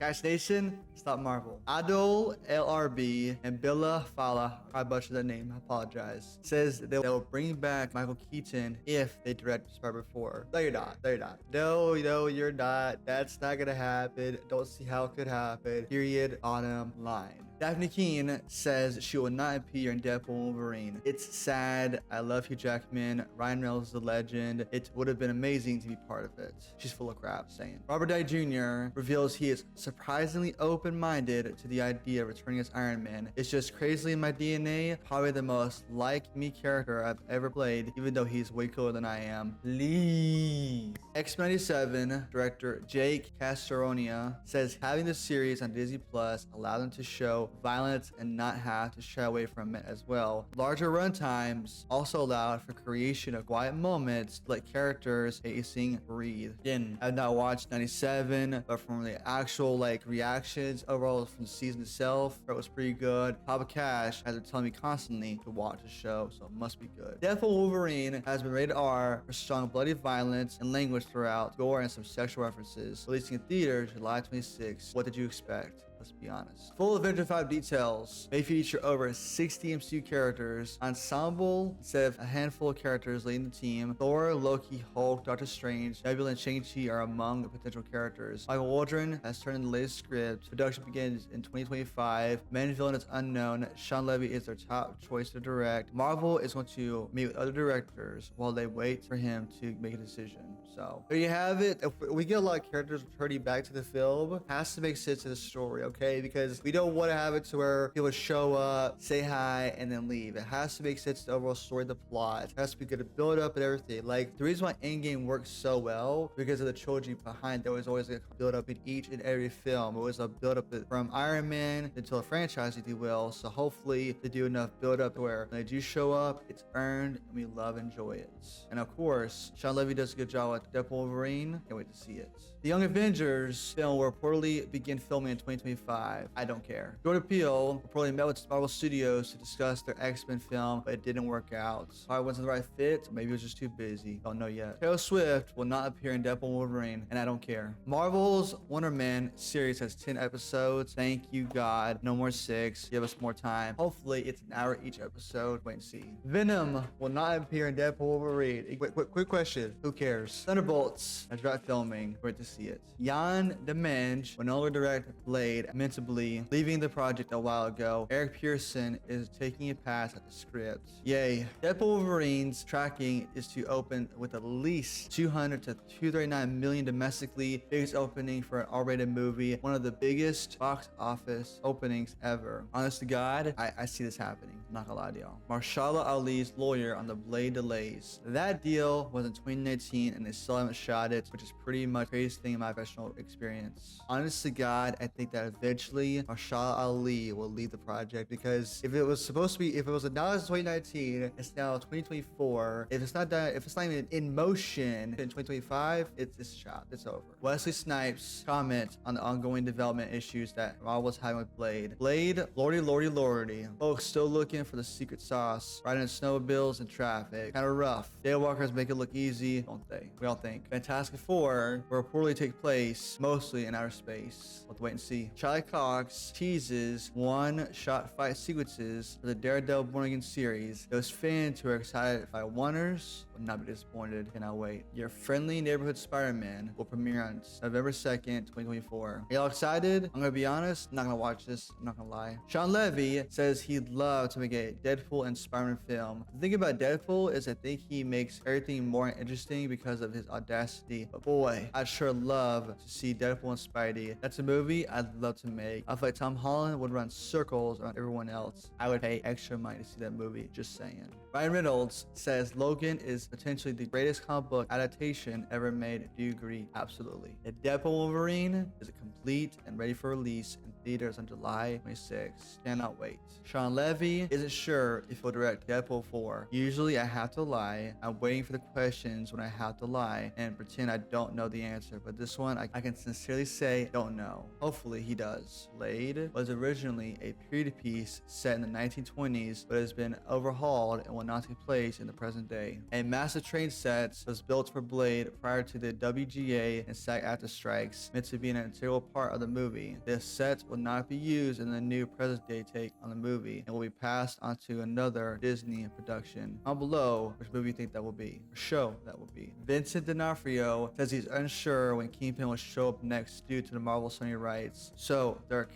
Cash Nation, stop Marvel. Adol LRB and Billa Fala, I butchered that name, I apologize, says they'll bring back Michael Keaton if they direct Spider-Man 4. No, you're not. No, you're not. No, you're not. That's not gonna happen. Don't see how it could happen. Period. Bottom line. Daphne Keene says she will not appear in Deadpool and Wolverine. It's sad. I love Hugh Jackman. Ryan Reynolds is a legend. It would have been amazing to be part of it. She's full of crap, saying. Robert Downey Jr. reveals he is surprisingly open-minded to the idea of returning as Iron Man. It's just crazily in my DNA. Probably the most like me character I've ever played, even though he's way cooler than I am. Please. X-97 director Jake Castaronia says having the series on Disney Plus allowed them to show violence and not have to shy away from it as well. Larger runtimes also allowed for creation of quiet moments to let characters pacing breathe. Again, I've not watched 97, but from the actual reactions overall from the season itself, it was pretty good. Papa Cash has been telling me constantly to watch the show, so it must be good. Deadpool Wolverine has been rated R for strong bloody violence and language throughout, gore and some sexual references. Releasing in theaters July 26. What did you expect? Let's be honest. Full Avengers 5 details may feature over 60 MCU characters, ensemble instead of a handful of characters leading the team. Thor, Loki, Hulk, Doctor Strange, Nebula, and Shang-Chi are among the potential characters. Michael Waldron has turned in the latest script. Production begins in 2025. Main villain is unknown. Sean Levy is their top choice to direct. Marvel is going to meet with other directors while they wait for him to make a decision. So there you have it. If we get a lot of characters returning back to the film, it has to make sense to the story. Okay, because we don't want to have it to where people show up, say hi, and then leave. It has to make sense to the overall story, the plot. It has to be good to build up and everything. Like the reason why Endgame works so well because of the trilogy behind. There was always a build up in each and every film. It was a build up from Iron Man until a franchise, if you will. So hopefully they do enough build up where when they do show up, it's earned and we love and enjoy it. And of course, Sean Levy does a good job with Deadpool Wolverine. Can't wait to see it. The Young Avengers film will reportedly begin filming in 2025. I don't care. Jordan Peele reportedly met with Marvel Studios to discuss their X-Men film, but it didn't work out. Probably wasn't the right fit, or maybe it was just too busy. Don't know yet. Taylor Swift will not appear in Deadpool Wolverine, and I don't care. Marvel's Wonder Man series has 10 episodes. Thank you, God. No more 6. Give us more time. Hopefully, it's an hour each episode. Wait and see. Venom will not appear in Deadpool Wolverine. Quick question. Who cares? Thunderbolts has dropped filming. Great to see it. Jan Demenge will no longer direct Blade, lamentably leaving the project a while ago. Eric Pearson is taking a pass at the script. Yay. Deadpool Wolverine's tracking is to open with at least 200 to 239 million domestically. Biggest opening for an R-rated movie. One of the biggest box office openings ever. Honest to God, I see this happening. I'm not gonna lie to y'all. Marshala Ali's lawyer on the Blade delays. That deal was in 2019 and they still haven't shot it, which is pretty much the craziest thing in my professional experience. Honest to God, I think that eventually Marshala Ali will lead the project because if it was announced in 2019, it's now 2024. If it's not done, if it's not even in motion in 2025, it's shot. It's over. Wesley Snipes comment on the ongoing development issues that Marvel was having with Blade. Blade, lordy. Folks still looking for the secret sauce. Riding in snowmobiles and traffic. Kind of rough. Daywalkers make it look easy, don't they? We all think. Fantastic Four will reportedly take place mostly in outer space. We'll have to wait and see. Charlie Cox teases one-shot fight sequences for the Daredevil Born Again series. Those fans who are excited by Wonders will not be disappointed. Cannot wait. Your Friendly Neighborhood Spider-Man will premiere on November 2nd, 2024. Are y'all excited? I'm gonna be honest, I'm not gonna watch this. I'm not gonna lie. Sean Levy says he'd love to make a Deadpool and Spider-Man film. The thing about Deadpool is I think he makes everything more interesting because of his audacity. But boy, I'd sure love to see Deadpool and Spidey. That's a movie I'd love to make. I feel like Tom Holland would run circles around everyone else. I would pay extra money to see that movie, just saying. Ryan Reynolds says Logan is potentially the greatest comic book adaptation ever made. Do you agree? Absolutely. The Deadpool Wolverine is complete and ready for release in theaters on July 26th. Cannot wait. Sean Levy isn't sure if he'll direct Deadpool 4. Usually I have to lie. I'm waiting for the questions when I have to lie and pretend I don't know the answer, but this one I can sincerely say don't know. Hopefully he does. Blade was originally a period piece set in the 1920s, but has been overhauled and will not take place in the present day. A massive train set was built for Blade prior to the WGA and SAG-AFTRA strikes, meant to be an integral part of the movie. This set will not be used in the new present day take on the movie and will be passed onto another Disney production. Down below, which movie you think that will be, or show that will be. Vincent D'Onofrio says he's unsure when Kingpin will show up next due to the Marvel Sony rights. So there are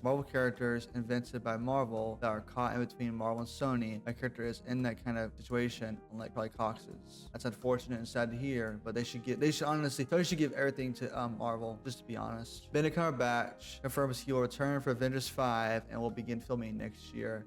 Marvel characters invented by Marvel that are caught in between Marvel and Sony. My character is in that kind of situation, unlike probably Cox's. That's unfortunate and sad to hear, but they should honestly give everything to Marvel, just to be honest. Benedict Cumberbatch confirms he will return for Avengers 5 and will begin filming next year.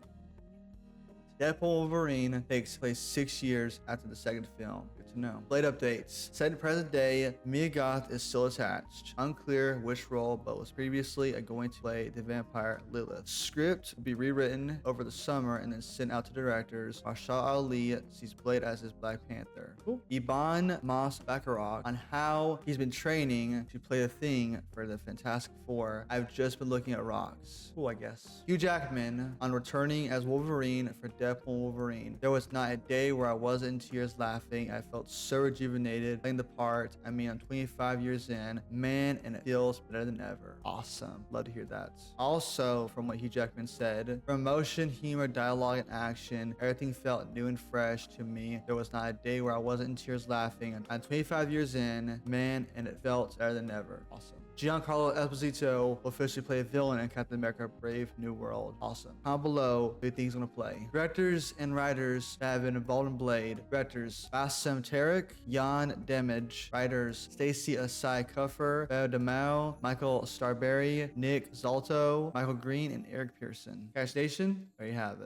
Deadpool Wolverine takes place 6 years after the second film. Good to know. Blade updates. Set in present day, Mia Goth is still attached. Unclear which role, but was previously going to play the vampire Lilith. Script will be rewritten over the summer and then sent out to directors. Mahershala Ali sees Blade as his Black Panther. Cool. Iban Mas Baccarat on how he's been training to play the Thing for the Fantastic Four. I've just been looking at rocks. Cool, I guess. Hugh Jackman on returning as Wolverine for Deadpool Wolverine. There was not a day where I wasn't in tears laughing. I felt so rejuvenated playing the part. I mean, I'm 25 years in, man, and it feels better than ever. Awesome. Love to hear that. Also, from what Hugh Jackman said, from emotion, humor, dialogue, and action, everything felt new and fresh to me. There was not a day where I wasn't in tears laughing. I'm 25 years in, man, and it felt better than ever. Awesome. Giancarlo Esposito will officially play a villain in Captain America Brave New World. Awesome. Comment below who you think he's going to play. Directors and writers that have been involved in Blade. Directors Bassem Tarek, Jan Damage. Writers Stacey Asai Kuffer, Beo DeMao, Michael Starberry, Nick Zolto, Michael Green, and Eric Pearson. Cash Nation, there you have it.